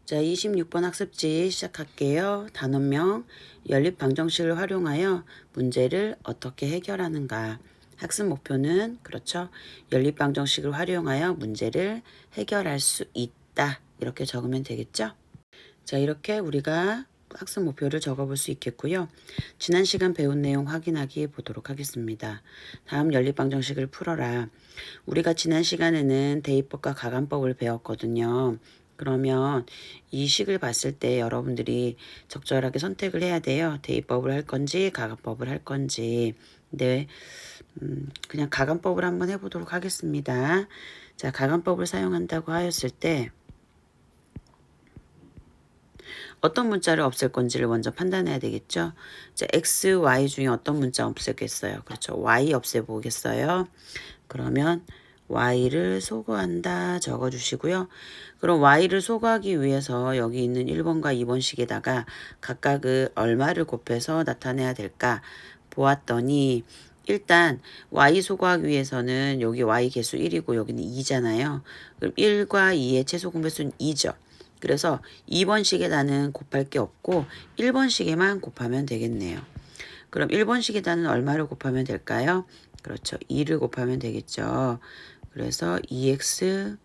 자, 26번 학습지 시작할게요. 단원명 연립 방정식을 활용하여 문제를 어떻게 해결하는가. 학습 목표는 그렇죠. 연립 방정식을 활용하여 문제를 해결할 수 있다. 이렇게 적으면 되겠죠. 자, 이렇게 우리가 학습 목표를 적어볼 수 있겠고요. 지난 시간 배운 내용 확인하기 보도록 하겠습니다. 다음 연립 방정식을 풀어라. 우리가 지난 시간에는 대입법과 가감법을 배웠거든요. 그러면 이 식을 봤을 때 여러분들이 적절하게 선택을 해야 돼요. 대입법을 할 건지 가감법을 할 건지. 네, 그냥 가감법을 한번 해보도록 하겠습니다. 자, 가감법을 사용한다고 하였을 때 어떤 문자를 없앨 건지를 먼저 판단해야 되겠죠. 자, x, y 중에 어떤 문자 없애겠어요? 그렇죠. y 없애보겠어요. 그러면 y를 소거한다 적어주시고요. 그럼 y를 소거하기 위해서 여기 있는 1번과 2번식에다가 각각을 얼마를 곱해서 나타내야 될까 보았더니 일단 y 소거하기 위해서는 여기 y 개수 1이고 여기는 2잖아요. 그럼 1과 2의 최소 공배수는 2죠. 그래서 2번식에다는 곱할 게 없고 1번식에만 곱하면 되겠네요. 그럼 1번식에다는 얼마를 곱하면 될까요? 그렇죠. 2를 곱하면 되겠죠. 그래서 2x,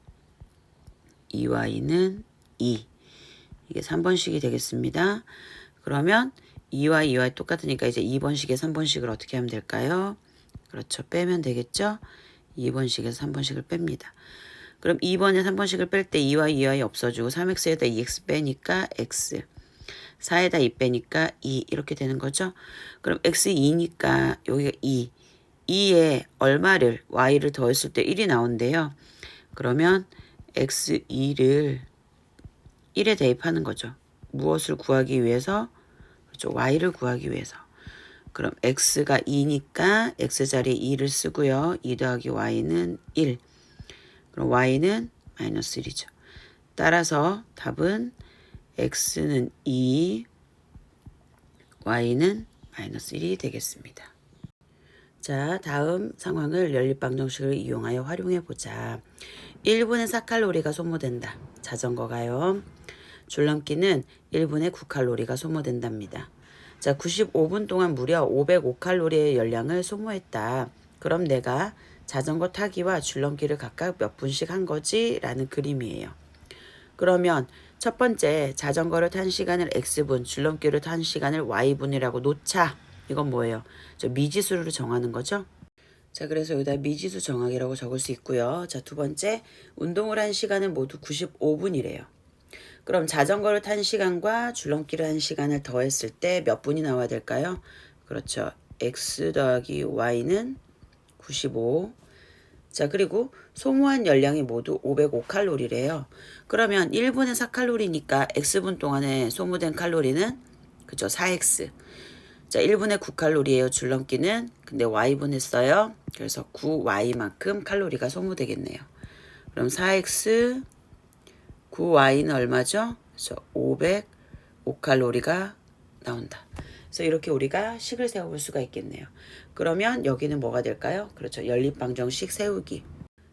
2y는 2. 이게 3번식이 되겠습니다. 그러면 2y, 2y 똑같으니까 이제 2번식에 3번식을 어떻게 하면 될까요? 그렇죠. 빼면 되겠죠. 2번식에서 3번식을 뺍니다. 그럼 2번에 3번식을 뺄 때 2y, 2y 없어지고 3x에다 2x 빼니까 x. 4에다 2 빼니까 2 이렇게 되는 거죠. 그럼 x 2니까 여기가 2. 2에 얼마를 y를 더했을 때 1이 나온대요. 그러면 x2를 1에 대입하는 거죠. 무엇을 구하기 위해서? 그렇죠. y를 구하기 위해서. 그럼 x가 2니까 x자리에 2를 쓰고요. 2 더하기 y는 1. 그럼 y는 마이너스 1이죠. 따라서 답은 x는 2, y는 마이너스 1이 되겠습니다. 자, 다음 상황을 연립방정식을 이용하여 활용해보자. 1분의 4칼로리가 소모된다. 자전거가요. 줄넘기는 1분의 9칼로리가 소모된답니다. 자, 95분 동안 무려 505칼로리의 열량을 소모했다. 그럼 내가 자전거 타기와 줄넘기를 각각 몇 분씩 한 거지? 라는 그림이에요. 그러면 첫 번째 자전거를 탄 시간을 x분, 줄넘기를 탄 시간을 y분이라고 놓자. 이건 뭐예요? 저 미지수를 정하는 거죠. 자, 그래서 여기다 미지수 정하기라고 적을 수 있고요. 자, 두 번째 운동을 한 시간은 모두 95분이래요. 그럼 자전거를 탄 시간과 줄넘기를 한 시간을 더했을 때 몇 분이 나와야 될까요? 그렇죠. x 더하기 y는 95. 자, 그리고 소모한 열량이 모두 505칼로리래요. 그러면 1분의 4칼로리니까 x분 동안에 소모된 칼로리는 그죠? 4x. 자, 1분의 9칼로리예요. 줄넘기는. 근데 y분 했어요. 그래서 9y만큼 칼로리가 소모되겠네요. 그럼 4x 9y는 얼마죠? 그래서 505칼로리가 나온다. 그래서 이렇게 우리가 식을 세워볼 수가 있겠네요. 그러면 여기는 뭐가 될까요? 그렇죠. 연립방정식 세우기.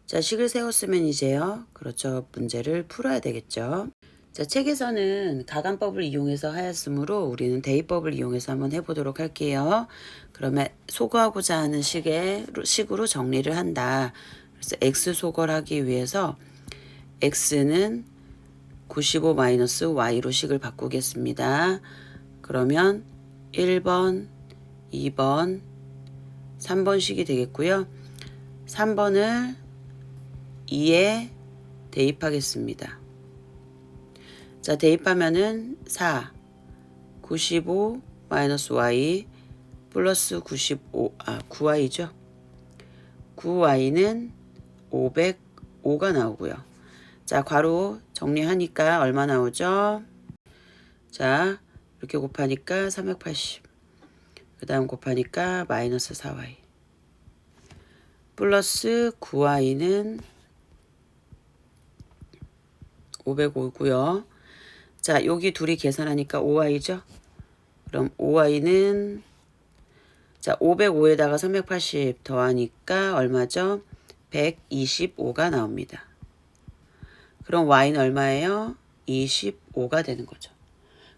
자, 식을 세웠으면 이제요. 그렇죠. 문제를 풀어야 되겠죠. 자, 책에서는 가감법을 이용해서 하였으므로 우리는 대입법을 이용해서 한번 해보도록 할게요. 그러면 소거하고자 하는 식으로 정리를 한다. 그래서 x 소거를 하기 위해서 x는 95-y로 식을 바꾸겠습니다. 그러면 1번, 2번, 3번식이 되겠고요. 3번을 2에 대입하겠습니다. 자, 대입하면은 4, 95 마이너스 y 플러스 9y죠. 9y는 505가 나오고요. 자, 괄호 정리하니까 얼마 나오죠? 자, 이렇게 곱하니까 380. 그 다음 곱하니까 마이너스 4y. 플러스 9y는 505고요. 자, 여기 둘이 계산하니까 5y죠. 그럼 5y는 자, 505에다가 380 더하니까 얼마죠? 125가 나옵니다. 그럼 y는 얼마예요? 25가 되는 거죠.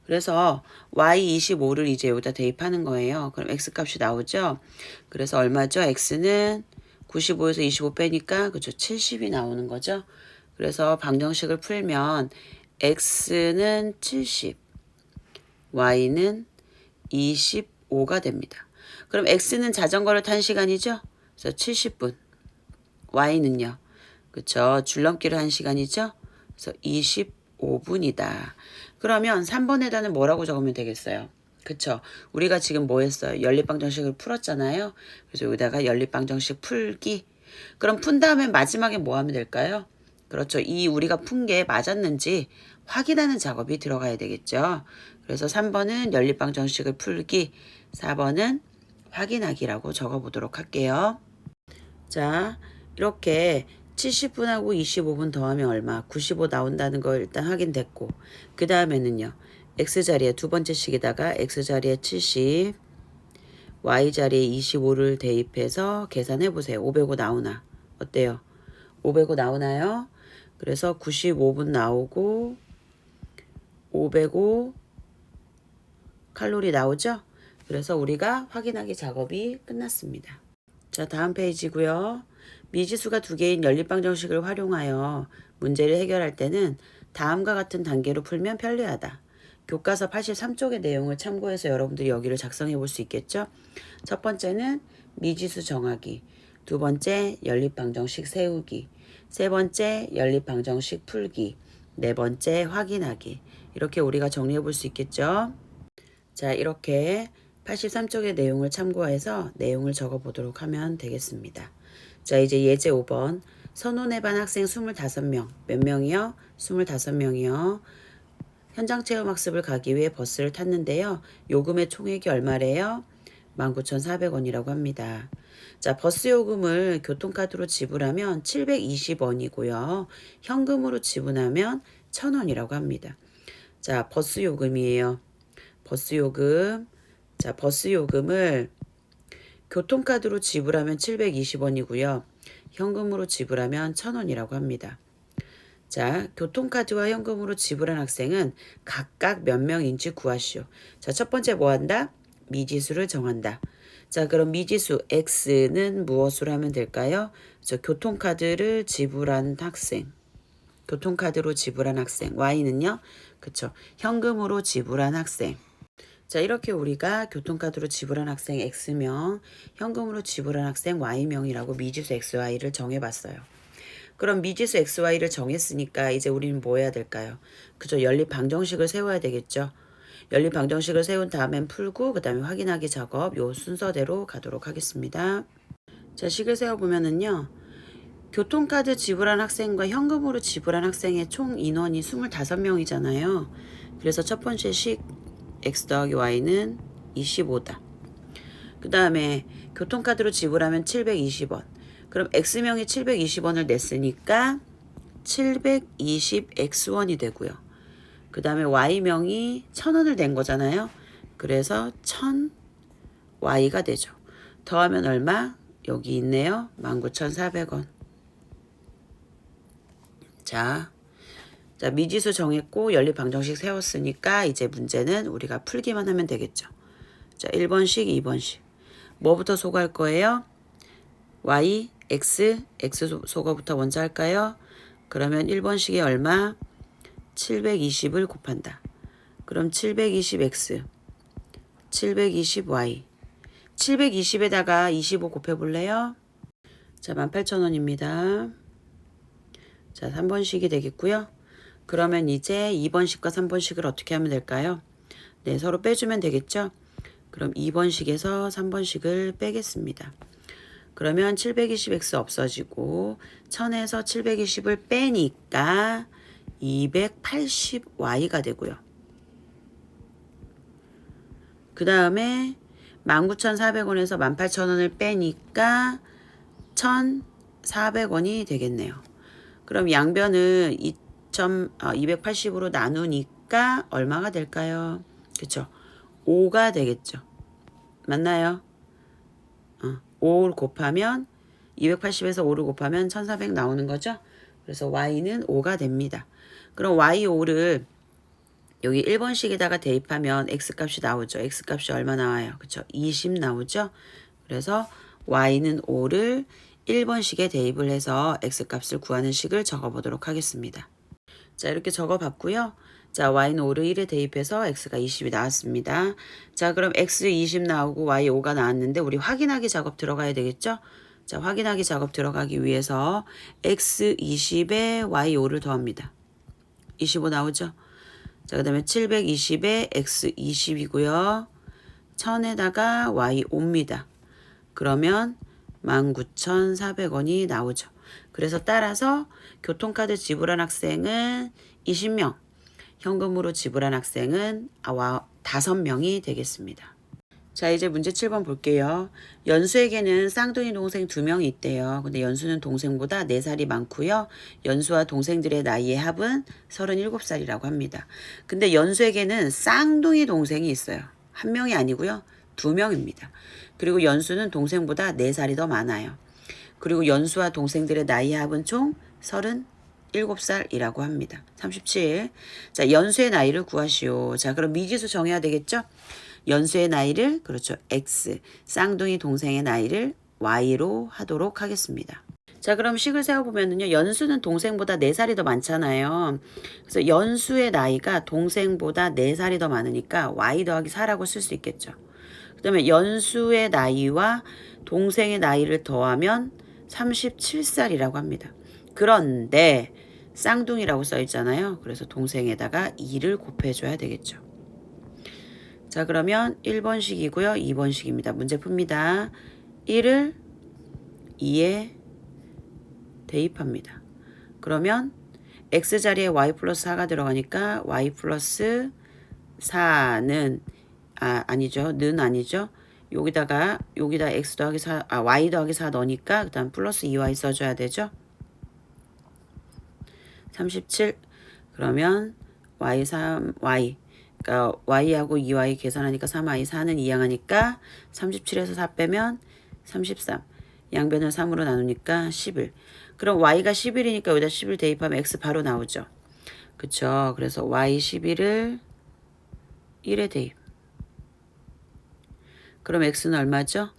그래서 y25를 이제 여기다 대입하는 거예요. 그럼 x값이 나오죠. 그래서 얼마죠? x는 95에서 25 빼니까 그죠? 70이 나오는 거죠. 그래서 방정식을 풀면 x는 70, y는 25가 됩니다. 그럼 x는 자전거를 탄 시간이죠. 그래서 70분. y는요. 그쵸? 줄넘기를 한 시간이죠. 그래서 25분이다. 그러면 3번에다는 뭐라고 적으면 되겠어요? 그쵸? 우리가 지금 뭐 했어요? 연립방정식을 풀었잖아요. 그래서 여기다가 연립방정식 풀기. 그럼 푼 다음에 마지막에 뭐 하면 될까요? 그렇죠. 이 우리가 푼 게 맞았는지 확인하는 작업이 들어가야 되겠죠. 그래서 3번은 연립방정식을 풀기, 4번은 확인하기라고 적어보도록 할게요. 자, 이렇게 70분하고 25분 더하면 얼마? 95 나온다는 거 일단 확인됐고, 그 다음에는요. x자리에 두 번째 식에다가 x자리에 70, y자리에 25를 대입해서 계산해 보세요. 505 나오나? 어때요? 505 나오나요? 그래서 95분 나오고 505 칼로리 나오죠? 그래서 우리가 확인하기 작업이 끝났습니다. 자, 다음 페이지고요. 미지수가 두 개인 연립방정식을 활용하여 문제를 해결할 때는 다음과 같은 단계로 풀면 편리하다. 교과서 83쪽의 내용을 참고해서 여러분들이 여기를 작성해 볼 수 있겠죠? 첫 번째는 미지수 정하기, 두 번째 연립방정식 세우기, 세 번째 연립방정식 풀기, 네 번째 확인하기. 이렇게 우리가 정리해 볼 수 있겠죠? 자, 이렇게 83쪽의 내용을 참고해서 내용을 적어 보도록 하면 되겠습니다. 자, 이제 예제 5번. 선호내반 학생 25명. 몇 명이요? 25명이요. 현장 체험 학습을 가기 위해 버스를 탔는데요. 요금의 총액이 얼마래요? 19,400원이라고 합니다. 자, 버스 요금을 교통카드로 지불하면 720원이고요. 현금으로 지불하면 1,000원이라고 합니다. 자, 버스 요금이에요. 버스 요금. 자, 버스 요금을 교통카드로 지불하면 720원이고요. 현금으로 지불하면 1,000원이라고 합니다. 자, 교통카드와 현금으로 지불한 학생은 각각 몇 명인지 구하시오. 자, 첫 번째 뭐 한다? 미지수를 정한다. 자, 그럼 미지수 x는 무엇으로 하면 될까요? 저 교통카드를 지불한 학생. 교통카드로 지불한 학생. y는요? 그쵸. 현금으로 지불한 학생. 자, 이렇게 우리가 교통카드로 지불한 학생 x명, 현금으로 지불한 학생 y명이라고 미지수 x, y를 정해봤어요. 그럼 미지수 x, y를 정했으니까 이제 우리는 뭐 해야 될까요? 그죠? 연립방정식을 세워야 되겠죠? 연립방정식을 세운 다음엔 풀고 그 다음에 확인하기 작업 요 순서대로 가도록 하겠습니다. 자, 식을 세워보면은요. 교통카드 지불한 학생과 현금으로 지불한 학생의 총 인원이 25명이잖아요. 그래서 첫 번째 식 x 더하기 y는 25다. 그 다음에 교통카드로 지불하면 720원. 그럼 x명이 720원을 냈으니까 720x원이 되고요. 그 다음에 y명이 1000원을 낸 거잖아요. 그래서 1000y가 되죠. 더하면 얼마? 여기 있네요. 19,400원. 자, 미지수 정했고 연립방정식 세웠으니까 이제 문제는 우리가 풀기만 하면 되겠죠. 자, 1번식, 2번식. 뭐부터 소거할 거예요? y, x 소거부터 먼저 할까요? 그러면 1번식이 얼마? 720을 곱한다. 그럼 720x, 720y. 720에다가 25 곱해볼래요? 자, 18,000원입니다. 자, 3번식이 되겠고요. 그러면 이제 2번식과 3번식을 어떻게 하면 될까요? 네, 서로 빼주면 되겠죠? 그럼 2번식에서 3번식을 빼겠습니다. 그러면 720x 없어지고 1000에서 720을 빼니까 280y가 되고요. 그 다음에 19,400원에서 18,000원을 빼니까 1,400원이 되겠네요. 그럼 양변을 280으로 나누니까 얼마가 될까요? 그쵸? 5가 되겠죠. 맞나요? 5를 곱하면 280에서 5를 곱하면 1400 나오는 거죠. 그래서 y는 5가 됩니다. 그럼 y5를 여기 1번식에다가 대입하면 x값이 나오죠. x값이 얼마 나와요? 그쵸? 20 나오죠? 그래서 y는 5를 1번식에 대입을 해서 x값을 구하는 식을 적어보도록 하겠습니다. 자, 이렇게 적어봤고요. 자, y는 5를 1에 대입해서 x가 20이 나왔습니다. 자, 그럼 x 20 나오고 y 5가 나왔는데 우리 확인하기 작업 들어가야 되겠죠? 자, 확인하기 작업 들어가기 위해서 x 20에 y 5를 더합니다. 25 나오죠? 자, 그 다음에 720에 x 20이고요. 1000에다가 y 5입니다. 그러면 19,400원이 나오죠. 그래서 따라서 교통카드 지불한 학생은 20명, 현금으로 지불한 학생은 5명이 되겠습니다. 자, 이제 문제 7번 볼게요. 연수에게는 쌍둥이 동생 2명이 있대요. 근데 연수는 동생보다 4살이 많고요. 연수와 동생들의 나이의 합은 37살이라고 합니다. 근데 연수에게는 쌍둥이 동생이 있어요. 한 명이 아니고요. 2명입니다. 그리고 연수는 동생보다 4살이 더 많아요. 그리고 연수와 동생들의 나이의 합은 총 37살이라고 합니다. 37. 자, 연수의 나이를 구하시오. 자, 그럼 미지수 정해야 되겠죠? 연수의 나이를 그렇죠. x, 쌍둥이 동생의 나이를 y로 하도록 하겠습니다. 자, 그럼 식을 세워보면요. 연수는 동생보다 4살이 더 많잖아요. 그래서 연수의 나이가 동생보다 4살이 더 많으니까 y 더하기 4라고 쓸 수 있겠죠. 그 다음에 연수의 나이와 동생의 나이를 더하면 37살이라고 합니다. 그런데 쌍둥이라고 써 있잖아요. 그래서 동생에다가 2를 곱해줘야 되겠죠. 자, 그러면 1번식이고요. 2번식입니다. 문제 풉니다. 1을 2에 대입합니다. 그러면 x자리에 y 플러스 4가 들어가니까 y 플러스 4는 아니죠. 는 아니죠. 여기다 x 더하기 4, y 더하기 4 넣으니까 그 다음 플러스 2y 써줘야 되죠. 37. 그러면 y 3y 그러니까 y하고 2y 계산하니까 3y 4는 2양하니까 37에서 4 빼면 33. 양변을 3으로 나누니까 11. 그럼 y가 11이니까 여기다 11 대입하면 x 바로 나오죠. 그쵸? 그래서 y 11을 1에 대입. 그럼 x는 얼마죠?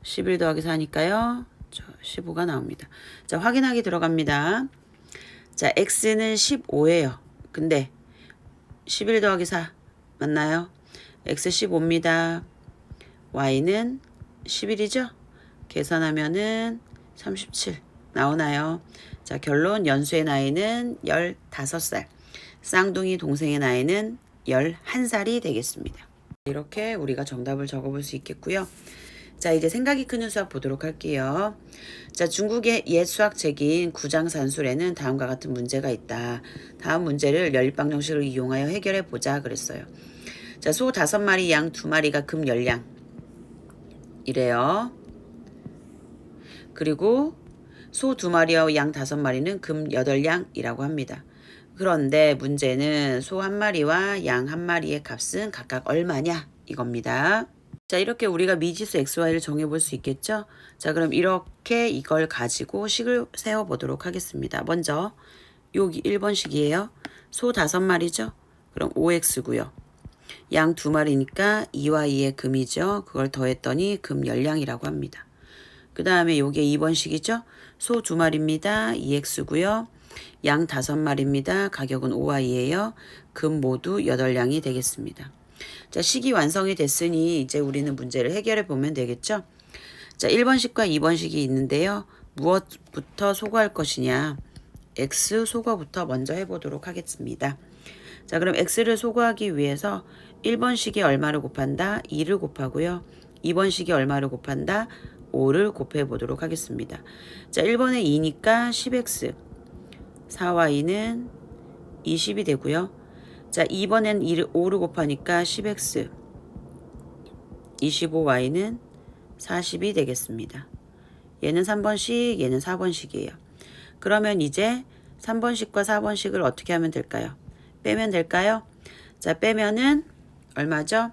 11 더하기 4니까요. 15가 나옵니다. 자, 확인하기 들어갑니다. 자, x는 15예요. 근데 11 더하기 4 맞나요? x 15입니다. y는 11이죠? 계산하면은 37 나오나요? 자, 결론 연수의 나이는 15살, 쌍둥이 동생의 나이는 11살이 되겠습니다. 이렇게 우리가 정답을 적어볼 수 있겠고요. 자, 이제 생각이 크는 수학 보도록 할게요. 자, 중국의 옛 수학책인 구장산술에는 다음과 같은 문제가 있다. 다음 문제를 연립방정식을 이용하여 해결해 보자 그랬어요. 자, 소 5마리, 양 2마리가 금 열량 이래요. 그리고 소 2마리와 양 5마리는 금 8량이라고 합니다. 그런데 문제는 소 1마리와 양 1마리의 값은 각각 얼마냐 이겁니다. 자, 이렇게 우리가 미지수 xy를 정해볼 수 있겠죠? 자, 그럼 이렇게 이걸 가지고 식을 세워보도록 하겠습니다. 먼저 여기 1번식이에요. 소 5마리죠? 그럼 5x고요. 양 2마리니까 2와 2의 금이죠. 그걸 더했더니 금 열량이라고 합니다. 그 다음에 요게 2번식이죠? 소 2마리입니다. 2x고요. 양 5마리입니다. 가격은 5와 2예요. 금 모두 8량이 되겠습니다. 자, 식이 완성이 됐으니 이제 우리는 문제를 해결해 보면 되겠죠? 자, 1번식과 2번식이 있는데요. 무엇부터 소거할 것이냐? x 소거부터 먼저 해보도록 하겠습니다. 자, 그럼 x를 소거하기 위해서 1번식이 얼마를 곱한다? 2를 곱하고요. 2번식이 얼마를 곱한다? 5를 곱해 보도록 하겠습니다. 자, 1번에 2니까 10x, 4와 2는 20이 되고요. 자, 2번엔 5를 곱하니까 10x, 25y는 40이 되겠습니다. 얘는 3번식, 얘는 4번식이에요. 그러면 이제 3번식과 4번식을 어떻게 하면 될까요? 빼면 될까요? 자, 빼면은 얼마죠?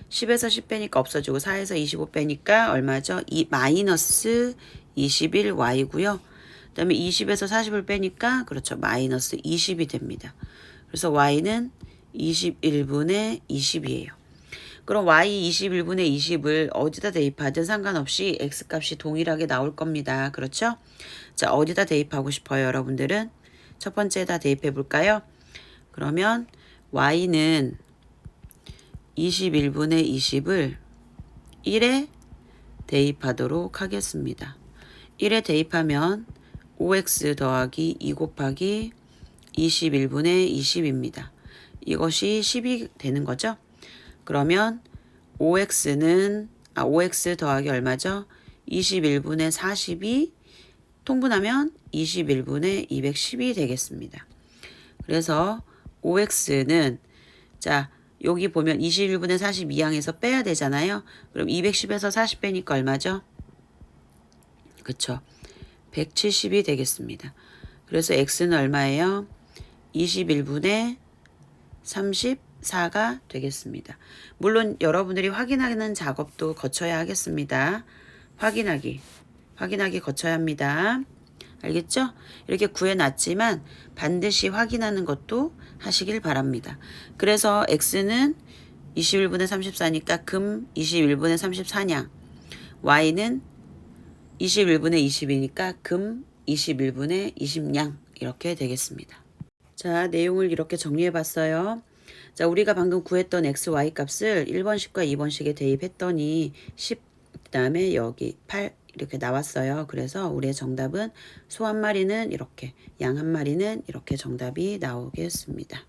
10에서 10 빼니까 없어지고 4에서 25 빼니까 얼마죠? 마이너스 21y고요. 그 다음에 20에서 40을 빼니까 그렇죠. 마이너스 20이 됩니다. 그래서 y는 21분의 20이에요. 그럼 y 21분의 20을 어디다 대입하든 상관없이 x값이 동일하게 나올 겁니다. 그렇죠? 자, 어디다 대입하고 싶어요, 여러분들은? 첫 번째에다 대입해 볼까요? 그러면 y는 21분의 20을 1에 대입하도록 하겠습니다. 1에 대입하면 5x 더하기 2 곱하기 21분의 20입니다. 이것이 10이 되는 거죠. 그러면 5x 더하기 얼마죠? 21분의 40이 통분하면 21분의 210이 되겠습니다. 그래서 5x는 자 여기 보면 21분의 42항에서 빼야 되잖아요. 그럼 210에서 40 빼니까 얼마죠? 그쵸? 170이 되겠습니다. 그래서 x는 얼마예요? 21분의 34가 되겠습니다. 물론 여러분들이 확인하는 작업도 거쳐야 하겠습니다. 확인하기 거쳐야 합니다. 알겠죠? 이렇게 구해놨지만 반드시 확인하는 것도 하시길 바랍니다. 그래서 x는 21분의 34니까 금 21분의 34냥, y는 21분의 20이니까 금 21분의 20냥 이렇게 되겠습니다. 자, 내용을 이렇게 정리해 봤어요. 자, 우리가 방금 구했던 x, y 값을 1번식과 2번식에 대입했더니 10, 그 다음에 여기 8 이렇게 나왔어요. 그래서 우리의 정답은 소 한 마리는 이렇게, 양 한 마리는 이렇게 정답이 나오겠습니다.